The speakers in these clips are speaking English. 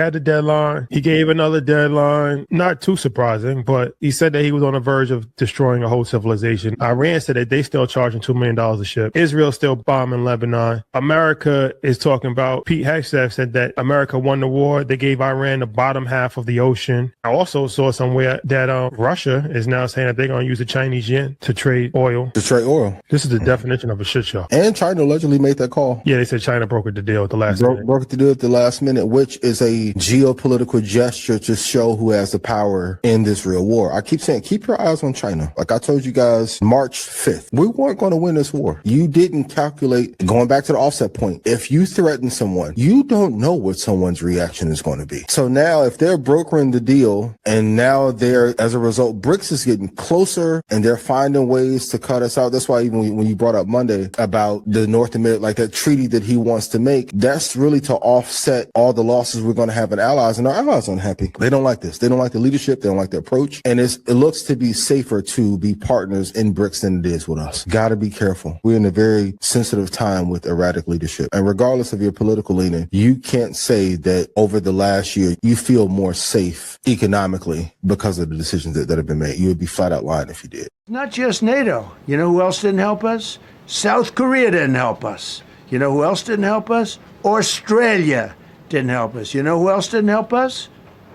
Had the deadline. He gave another deadline. Not too surprising, but he said that he was on the verge of destroying a whole civilization. Iran said that they still charging $2 million a ship. Israel still bombing Lebanon. America is talking about, Pete Hegseth said that America won the war. They gave Iran the bottom half of the ocean. I also saw somewhere that Russia is now saying that they're going to use the Chinese yen to trade oil. To trade oil. This is the definition of a shit show. And China allegedly made that call. Yeah, they said China brokered the deal at the last minute. Brokered the deal at the last minute, which is a geopolitical gesture to show who has the power in this real war. I keep saying, keep your eyes on China. Like I told you guys, March 5th, we weren't going to win this war. You didn't calculate, going back to the offset point, if you threaten someone, you don't know what someone's reaction is going to be. So now if they're brokering the deal and now as a result, BRICS is getting closer and they're finding ways to cut us out. That's why even when you brought up Monday about the North America, like that treaty that he wants to make, that's really to offset all the losses we're going to have in allies, and our allies are unhappy. They don't like this. They don't like the leadership. They don't like the approach. And it looks to be safer to be partners in BRICS than it is with us. Got to be careful. We're in a very sensitive time with erratic leadership. And regardless of your political leaning, you can't say that over the last year, you feel more safe economically because of the decisions that have been made. You would be flat out lying if you did. Not just NATO. You know who else didn't help us? South Korea didn't help us. You know who else didn't help us? Australia didn't help us. You know who else didn't help us?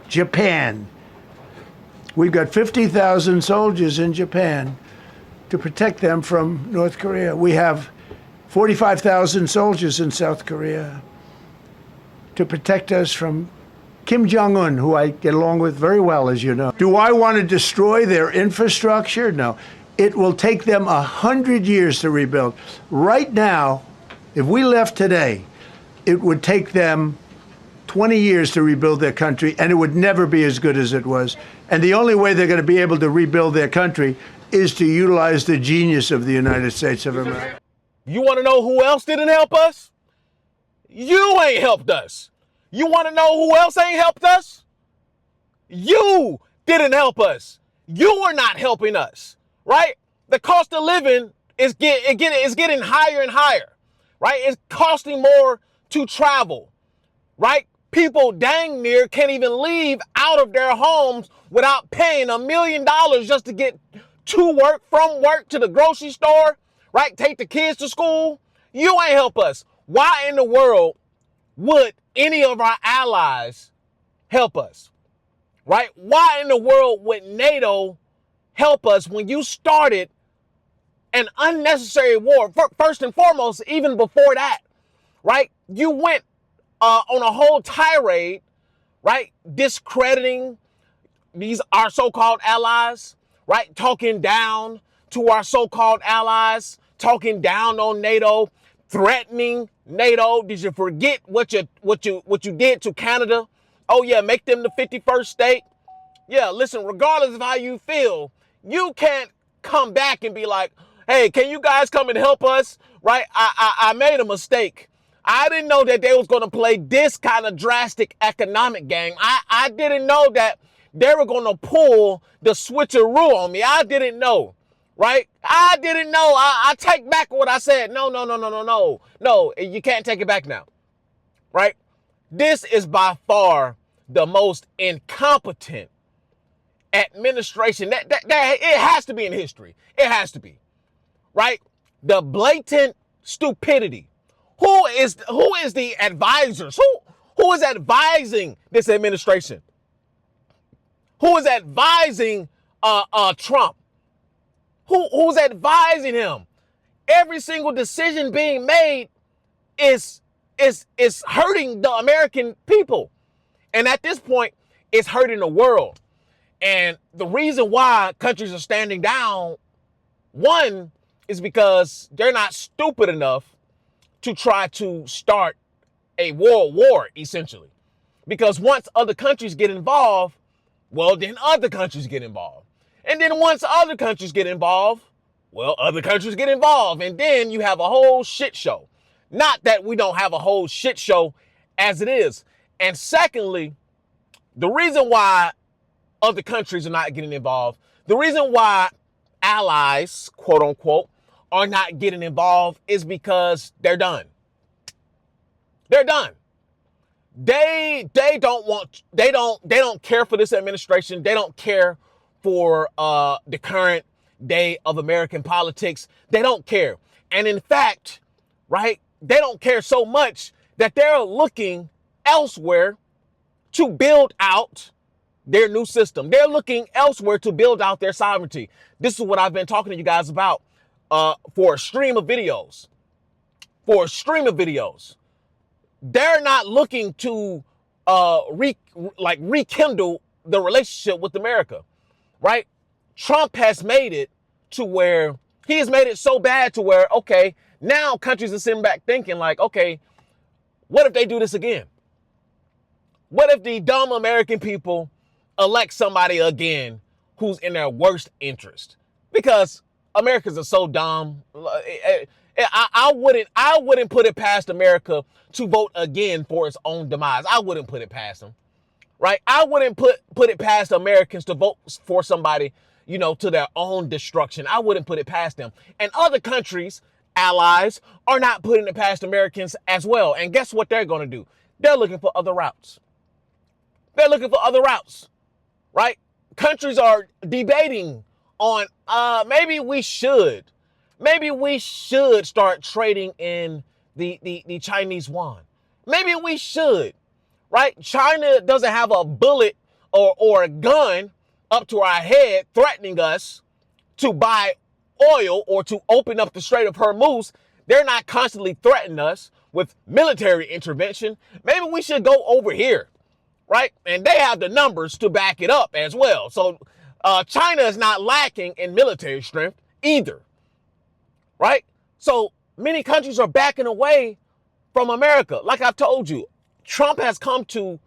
Japan. We've got 50,000 soldiers in Japan to protect them from North Korea. We have 45,000 soldiers in South Korea to protect us from Kim Jong-un, who I get along with very well, as you know. Do I want to destroy their infrastructure? No. It will take them 100 years to rebuild. Right now, if we left today, it would take them 20 years to rebuild their country, and it would never be as good as it was. And the only way they're going to be able to rebuild their country is to utilize the genius of the United States of America. You want to know who else didn't help us? You ain't helped us. You want to know who else ain't helped us? You didn't help us. You are not helping us, right? The cost of living is getting higher and higher, right? It's costing more to travel, right? People dang near can't even leave out of their homes without paying $1 million just to get to work, from work to the grocery store, right? Take the kids to school. You ain't help us. Why in the world would any of our allies help us, right? Why in the world would NATO help us when you started an unnecessary war? First and foremost, even before that, right? You went on a whole tirade, right? Discrediting our so-called allies, right? Talking down to our so-called allies, talking down on NATO, threatening NATO. Did you forget what you did to Canada? Oh yeah, make them the 51st state. Yeah, listen, regardless of how you feel, you can't come back and be like, hey, can you guys come and help us? Right? I made a mistake. I didn't know that they was going to play this kind of drastic economic game. I didn't know that they were going to pull the switcheroo on me. I didn't know, right? I didn't know. I take back what I said. No, you can't take it back now, right? This is by far the most incompetent administration that it has to be in history. It has to be, right? The blatant stupidity. Who is the advisors? Who is advising this administration? Who is advising Trump? Who's advising him? Every single decision being made is hurting the American people. And at this point, it's hurting the world. And the reason why countries are standing down, one, is because they're not stupid enough to try to start a world war, essentially. Because once other countries get involved, well, then other countries get involved. And then once other countries get involved, well, other countries get involved. And then you have a whole shit show. Not that we don't have a whole shit show as it is. And secondly, the reason why other countries are not getting involved, the reason why allies, quote unquote, are not getting involved is because they're done. They're done. They don't care for this administration. They don't care for the current day of American politics. They don't care. And in fact, right, they don't care so much that they're looking elsewhere to build out their new system. They're looking elsewhere to build out their sovereignty. This is what I've been talking to you guys about for a stream of videos. They're not looking to rekindle the relationship with America, right? Trump has made it to where he has made it so bad to where, okay, now countries are sitting back thinking like, okay, what if they do this again? What if the dumb American people elect somebody again who's in their worst interest? Because Americans are so dumb. I wouldn't put it past America to vote again for its own demise. I wouldn't put it past them, right? I wouldn't put it past Americans to vote for somebody, to their own destruction. I wouldn't put it past them. And other countries, allies, are not putting it past Americans as well. And guess what they're going to do? They're looking for other routes. Right? Countries are debating on maybe we should start trading in the Chinese yuan. Maybe we should, right? China doesn't have a bullet or a gun up to our head threatening us to buy oil or to open up the Strait of Hormuz. They're not constantly threatening us with military intervention. Maybe we should go over here, right? And they have the numbers to back it up as well. So China is not lacking in military strength either, right? So many countries are backing away from America. Like I've told you, Trump has come to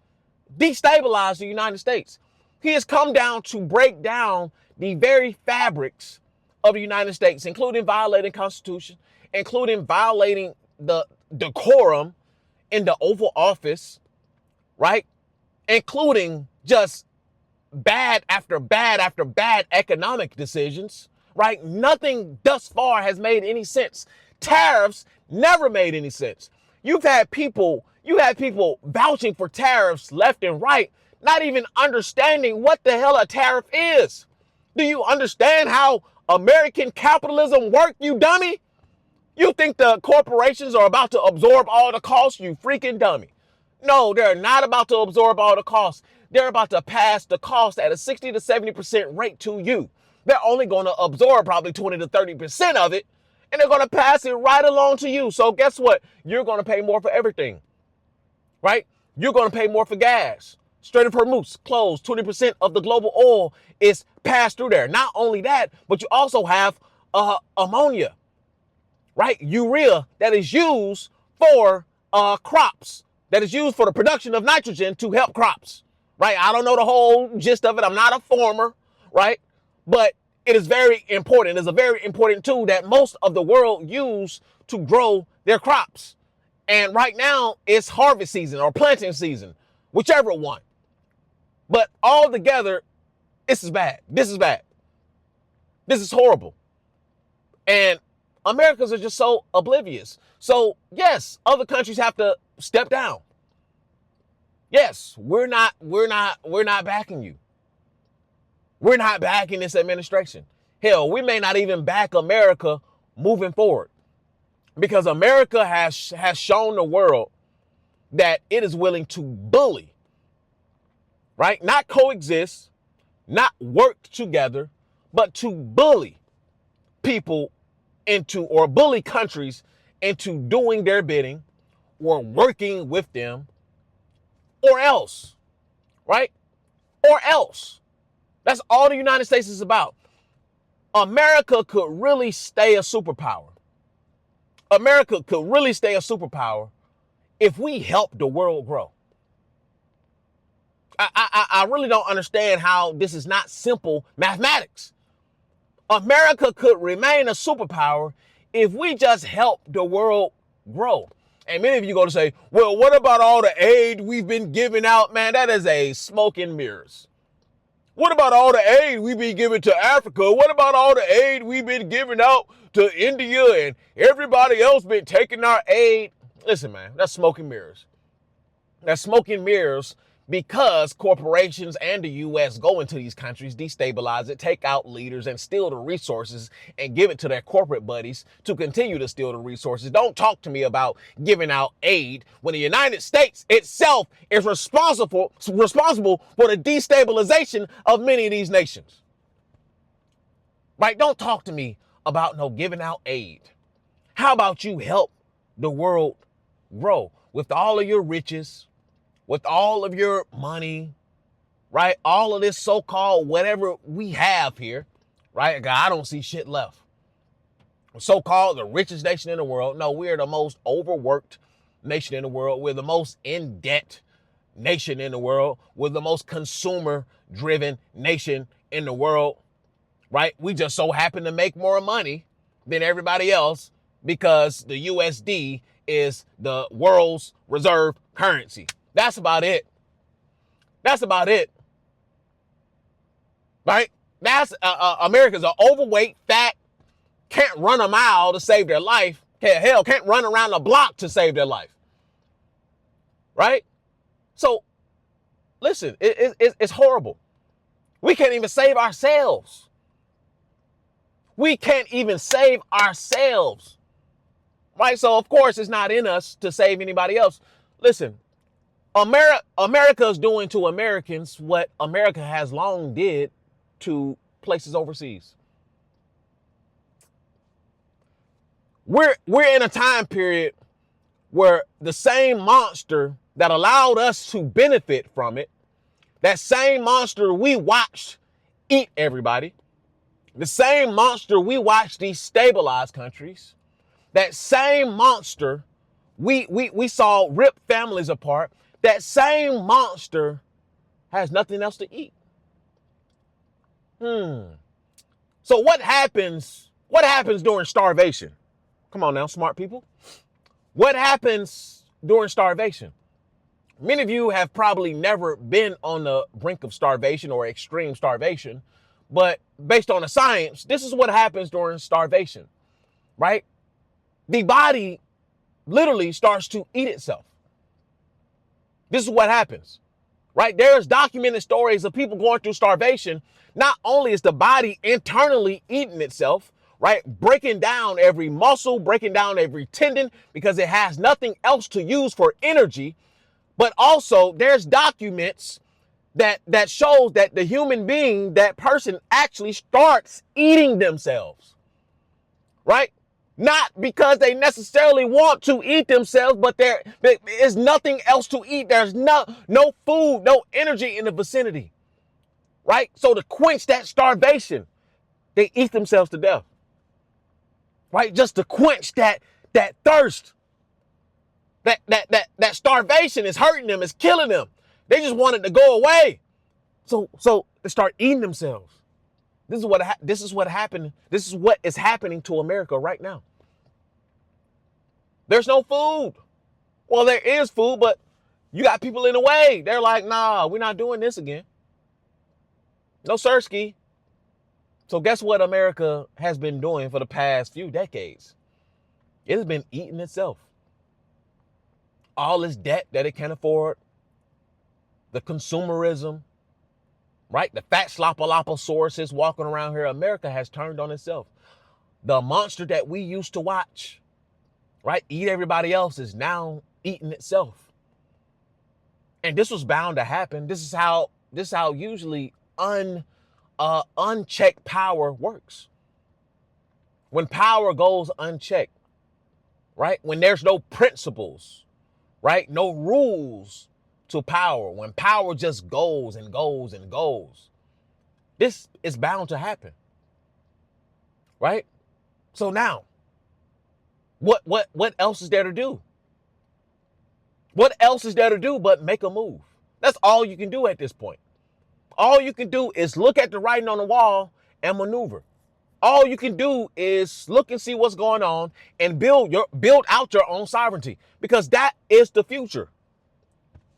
destabilize the United States. He has come down to break down the very fabrics of the United States, including violating Constitution, including violating the decorum in the Oval Office, right? Including just bad after bad after bad economic decisions, right? Nothing thus far has made any sense. Tariffs never made any sense. You had people vouching for tariffs left and right, not even understanding what the hell a tariff is. Do you understand how American capitalism works, you dummy? You think the corporations are about to absorb all the costs, you freaking dummy. No, they're not about to absorb all the costs. They're about to pass the cost at a 60 to 70% rate to you. They're only going to absorb probably 20 to 30% of it, and they're going to pass it right along to you. So guess what? You're going to pay more for everything, right? You're going to pay more for gas. Strait of Hormuz closed. 20% of the global oil is passed through there. Not only that, but you also have ammonia, right? Urea that is used for crops, that is used for the production of nitrogen to help crops, right? I don't know the whole gist of it. I'm not a farmer, right? But it is very important. It's a very important tool that most of the world use to grow their crops. And right now it's harvest season or planting season, whichever one. But all together, this is bad. This is bad. This is horrible. And Americans are just so oblivious. So yes, other countries have to step down. Yes, we're not backing you. We're not backing this administration. Hell, we may not even back America moving forward, because America has shown the world that it is willing to bully, right? Not coexist, not work together, but to bully people into, or bully countries into doing their bidding or working with them, or else, right? Or else. That's all the United States is about. America could really stay a superpower. America could really stay a superpower if we help the world grow. I really don't understand how this is not simple mathematics. America could remain a superpower if we just help the world grow. And many of you go to say, well, what about all the aid we've been giving out? Man, that is a smoke and mirrors. What about all the aid we've been giving to Africa? What about all the aid we've been giving out to India and everybody else been taking our aid? Listen, man, that's smoke and mirrors. That's smoke and mirrors because corporations and the U.S. go into these countries, destabilize it, take out leaders and steal the resources and give it to their corporate buddies to continue to steal the resources. Don't talk to me about giving out aid when the United States itself is responsible for the destabilization of many of these nations. Right? Don't talk to me about no giving out aid. How about you help the world grow with all of your riches, with all of your money, right? All of this so-called whatever we have here, right? I don't see shit left. So-called the richest nation in the world. No, we're the most overworked nation in the world. We're the most in debt nation in the world. We're the most consumer-driven nation in the world, right? We just so happen to make more money than everybody else because the USD is the world's reserve currency. That's about it. That's about it. Right? That's Americans are overweight, fat, can't run a mile to save their life. Can't run around the block to save their life. Right? So, listen, it's horrible. We can't even save ourselves. We can't even save ourselves. Right? So, of course, it's not in us to save anybody else. Listen, America is doing to Americans what America has long did to places overseas. We're in a time period where the same monster that allowed us to benefit from it, that same monster we watched eat everybody, the same monster we watched destabilize countries, that same monster we saw rip families apart, that same monster has nothing else to eat. So what happens during starvation? Come on now, smart people. What happens during starvation? Many of you have probably never been on the brink of starvation or extreme starvation, but based on the science, this is what happens during starvation, right? The body literally starts to eat itself. This is what happens, right? There's documented stories of people going through starvation. Not only is the body internally eating itself, right? Breaking down every muscle, breaking down every tendon because it has nothing else to use for energy. But also there's documents that shows that the human being, that person actually starts eating themselves, right? Not because they necessarily want to eat themselves, but there is nothing else to eat. There's no food, no energy in the vicinity, right? So to quench that starvation, they eat themselves to death, right? Just to quench that thirst, that starvation is hurting them, is killing them. They just want it to go away. So they start eating themselves. This is what happened. This is what is happening to America right now. There's no food. Well, there is food, but you got people in the way. They're like, nah, we're not doing this again. No sirski. So guess what America has been doing for the past few decades? It has been eating itself. All this debt that it can't afford, the consumerism, right? The fat sloppalopasauruses walking around here. America has turned on itself. The monster that we used to watch, right, eat everybody else is now eating itself. And this was bound to happen. This is how usually unchecked power works. When power goes unchecked, right? When there's no principles, right? No rules to power. When power just goes and goes and goes, this is bound to happen, right? So now, what else is there to do? What else is there to do but make a move? That's all you can do at this point. All you can do is look at the writing on the wall and maneuver. All you can do is look and see what's going on and build out your own sovereignty, because that is the future.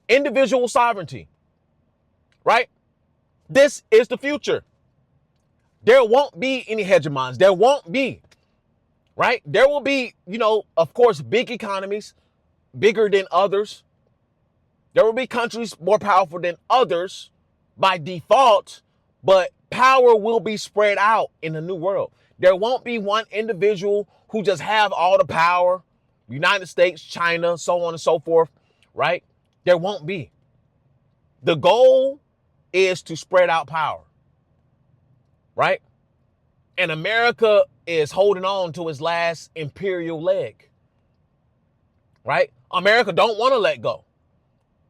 Individual sovereignty, right? This is the future. There won't be any hegemons. There won't be, right? There will be, of course, big economies, bigger than others. There will be countries more powerful than others by default, but power will be spread out in the new world. There won't be one individual who just have all the power. United States, China, so on and so forth, right? There won't be. The goal is to spread out power, right? And America is holding on to its last imperial leg, right? America don't want to let go.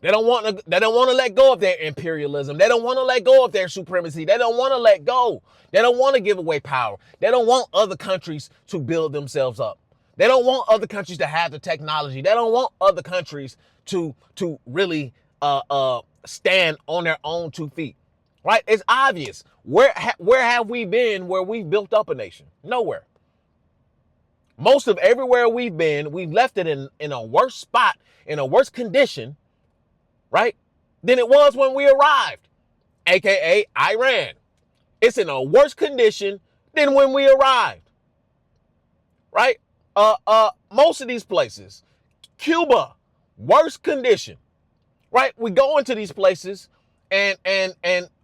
They don't want to let go of their imperialism. They don't want to let go of their supremacy. They don't want to let go. They don't want to give away power. They don't want other countries to build themselves up. They don't want other countries to have the technology. They don't want other countries to really stand on their own 2 feet. Right? It's obvious. Where have we been where we've built up a nation? Nowhere. Most of everywhere we've been, we've left it in a worse spot, in a worse condition, right, than it was when we arrived, aka Iran. It's in a worse condition than when we arrived, right? Most of these places, Cuba, worse condition, right? We go into these places and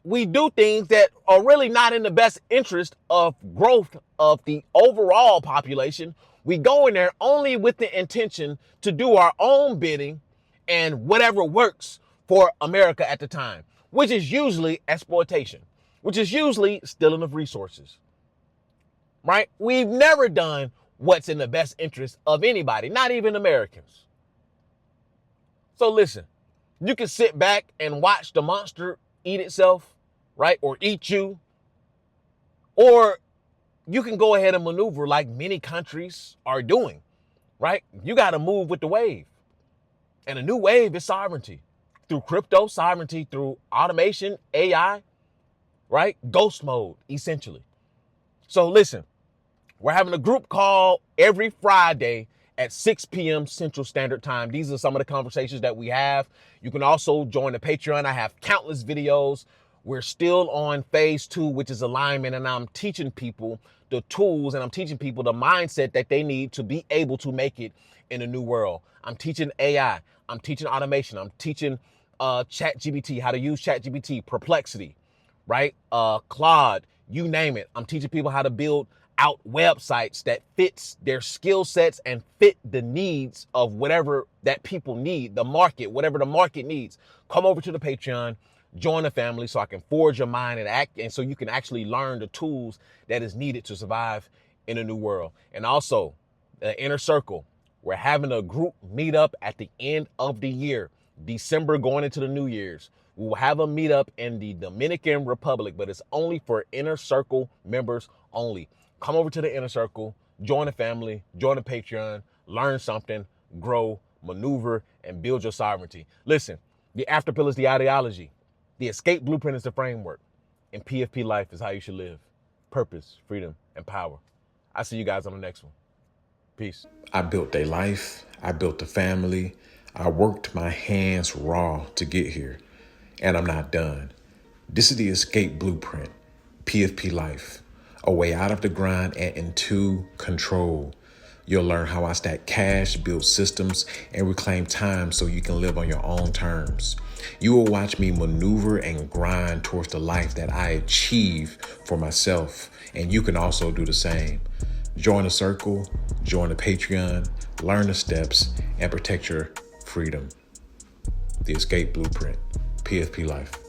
we do things that are really not in the best interest of growth of the overall population. We go in there only with the intention to do our own bidding and whatever works for America at the time, which is usually exploitation, which is usually stealing of resources, right? We've never done what's in the best interest of anybody, not even Americans. So listen, you can sit back and watch the monster eat itself, right? Or eat you. Or you can go ahead and maneuver like many countries are doing, right? You got to move with the wave. And a new wave is sovereignty. Through crypto, sovereignty, through automation, AI, right? Ghost mode, essentially. So listen, we're having a group call every Friday at 6 p.m. Central Standard Time. These are some of the conversations that we have. You can also join the Patreon. I have countless videos. We're still on phase 2, which is alignment, and I'm teaching people the tools and I'm teaching people the mindset that they need to be able to make it in a new world. I'm teaching AI. I'm teaching automation. I'm teaching ChatGPT, how to use ChatGPT, Perplexity, right? Claude, you name it. I'm teaching people how to build out websites that fits their skill sets and fit the needs of whatever that people need, the market, whatever the market needs. Come over to the Patreon, join the family so I can forge your mind and act, and so you can actually learn the tools that is needed to survive in a new world. And also the inner circle. We're having a group meetup at the end of the year, December going into the New Year's. We will have a meetup in the Dominican Republic, but it's only for inner circle members only. Come over to the inner circle, join the family, join the Patreon, learn something, grow, maneuver, and build your sovereignty. Listen, the after pill is the ideology. The escape blueprint is the framework. And PFP life is how you should live. Purpose, freedom, and power. I'll see you guys on the next one. Peace. I built a life. I built a family. I worked my hands raw to get here. And I'm not done. This is the escape blueprint. PFP life. A way out of the grind and into control. You'll learn how I stack cash, build systems, and reclaim time so you can live on your own terms. You will watch me maneuver and grind towards the life that I achieve for myself, and you can also do the same. Join the circle, join the Patreon, learn the steps, and protect your freedom. The escape blueprint, PFP life.